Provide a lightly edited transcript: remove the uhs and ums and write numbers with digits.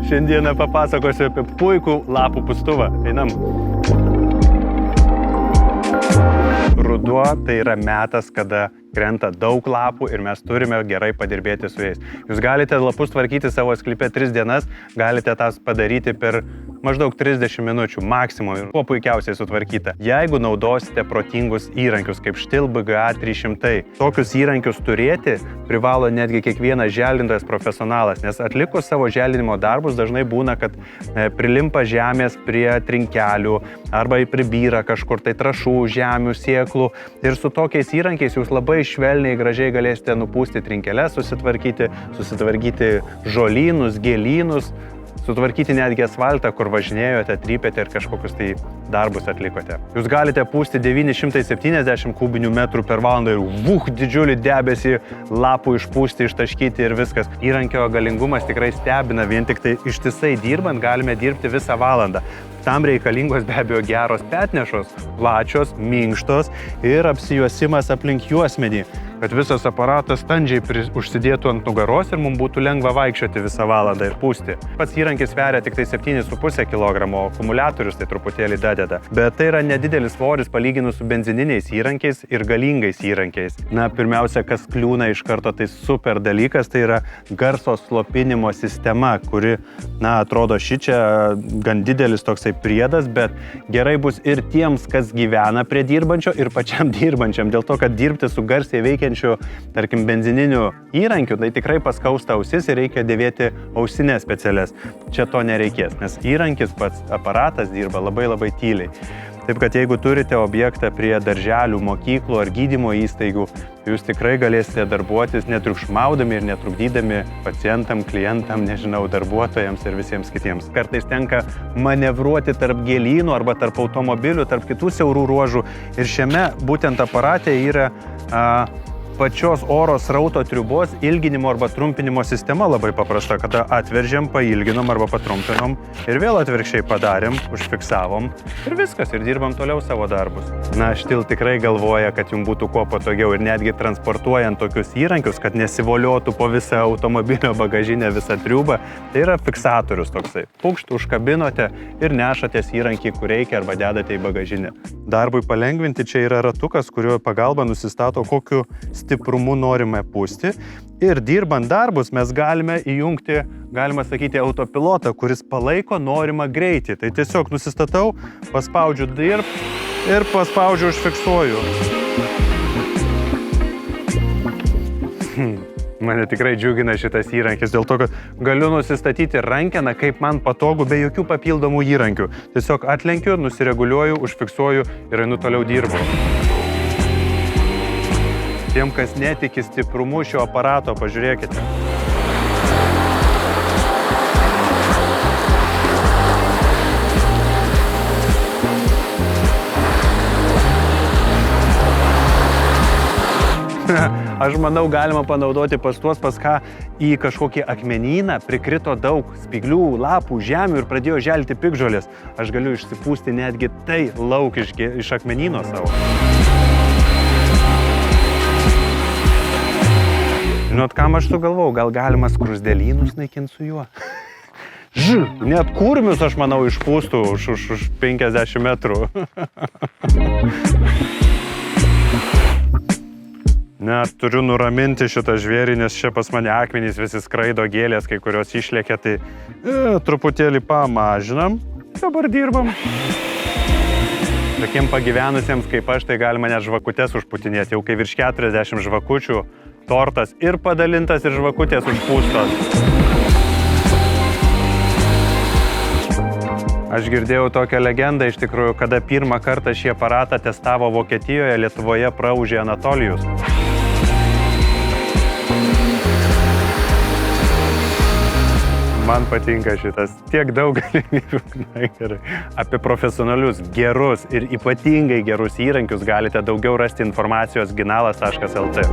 Šiandieną papasakosiu apie puikų lapų pūstuvą. Einam. Ruduo tai yra metas, kada krenta daug lapų ir mes turime gerai padirbėti su jais. Jūs galite lapus tvarkyti savo sklype 3 dienas, galite tas padaryti per maždaug 30 minučių maksimum ir kuo puikiausiai sutvarkyta. Jeigu naudosite protingus įrankius kaip Stihl BGA 300, tokius įrankius turėti privalo netgi kiekvienas želdintojas profesionalas, nes atlikus savo želdinimo darbus dažnai būna, kad prilimpa žemės prie trinkelių arba pribyra kažkur tai trąšų, žemių, sėklų ir su tokiais įrankiais jūs labai švelniai, gražiai galėsite nupūsti trinkeles, susitvarkyti žolynus, gėlynus, sutvarkyti netgi asfaltą, kur važinėjote, trypėte ir kažkokius tai darbus atlikote. Jūs galite pūsti 970 kubinių metrų per valandą ir didžiulį debesį lapų išpūsti, ištaškyti ir viskas. Įrankio galingumas tikrai stebina, vien tik tai ištisai dirbant galime dirbti visą valandą. Tam reikalingos be abejo geros petnešos, plačios, minkštos ir apsijuosimas aplink juosmenį, kad visas aparatas standžiai užsidėtų ant nugaros ir mums būtų lengva vaikščioti visą valandą ir pūsti. Pats įrankis sveria tik tai 7,5 kg, o akumuliatorius tai truputėlį dadeda. Bet tai yra nedidelis svoris palyginus su benzininiais įrankiais ir galingais įrankiais. Na, pirmiausia, kas kliūna iš karto, tai super dalykas, tai yra garso slopinimo sistema, kuri, na, atrodo šičia gan didelis toksai priedas, bet gerai bus ir tiems, kas gyvena prie dirbančio ir pačiam dirbančiam, dėl to, kad dirbti su garsiai veikiančiu, tarkim, benzininiu įrankiu, tai tikrai paskausta ausis ir reikia dėvėti ausinės specialias. Čia to nereikės, nes įrankis pats aparatas dirba labai tyliai. Taip, kad jeigu turite objektą prie darželių, mokyklų ar gydymo įstaigų, jūs tikrai galėsite darbuotis netriukšmaudami ir netrukdydami pacientam, klientam, nežinau, darbuotojams ir visiems kitiems. Kartais tenka manevruoti tarp gėlynų arba tarp automobilių, tarp kitų siaurų ruožų ir šiame būtent aparate yra pačios oro srauto triubos ilginimo arba trumpinimo sistema labai paprasta, kada atveržiam, pailginom arba patrumpinom ir vėl atvirkščiai padarėm, užfiksavom ir viskas, ir dirbam toliau savo darbus. Na, Stihl tikrai galvoja, kad jums būtų kuo patogiau ir netgi transportuojant tokius įrankius, kad nesivoliotų po visą automobilio bagažinę visą triubą, tai yra fiksatorius toksai. Pukšt, užkabinote ir nešatės įrankį, kur reikia, arba dedate į bagažinę. Darbui palengvinti čia yra ratukas, kurio pagalba nusistato, kokiu stiprumu norime pūsti ir dirbant darbus mes galime įjungti, galima sakyti, autopilotą, kuris palaiko norimą greitį. Tai tiesiog nusistatau, paspaudžiu dirb ir paspaudžiu užfiksuoju. Mane tikrai džiugina šitas įrankis, dėl to, kad galiu nusistatyti rankeną, kaip man patogu, be jokių papildomų įrankių. Tiesiog atlenkiu, nusireguliuoju, užfiksuoju ir einu toliau dirbu. Tiem, kas netiki stiprumu šio aparato, pažiūrėkite. Aš manau, galima panaudoti pas tuos, pas ką į kažkokį akmenyną prikrito daug spyglių, lapų, žemių ir pradėjo želti piktžolės. Aš galiu išsipūsti netgi tai lauk iš akmenyno savo. Žinot, kam aš sugalvojau? Gal galima skruzdėlynus naikinti su juo? Net kurmius, aš manau, išpūstų už 50 metrų. Net turiu nuraminti šitą žvėrį, nes čia pas mane akmenys visi skraido, gėlės, kai kurios išlėkė, tai truputėlį pamažinam, dabar dirbam. Tokiem pagyvenusiems kaip aš, tai galima net žvakutės užputinėti, jau kai virš 40 žvakučių, tortas ir padalintas, ir žvakutės užpūstos. Aš girdėjau tokią legendą, iš tikrųjų, kada pirmą kartą šį aparatą testavo Vokietijoje, Lietuvoje praūžė Anatolijus. Man patinka šitas, tiek daug galimybių. Na, gerai. Apie profesionalius, gerus ir ypatingai gerus įrankius galite daugiau rasti informacijos ginalas.lt.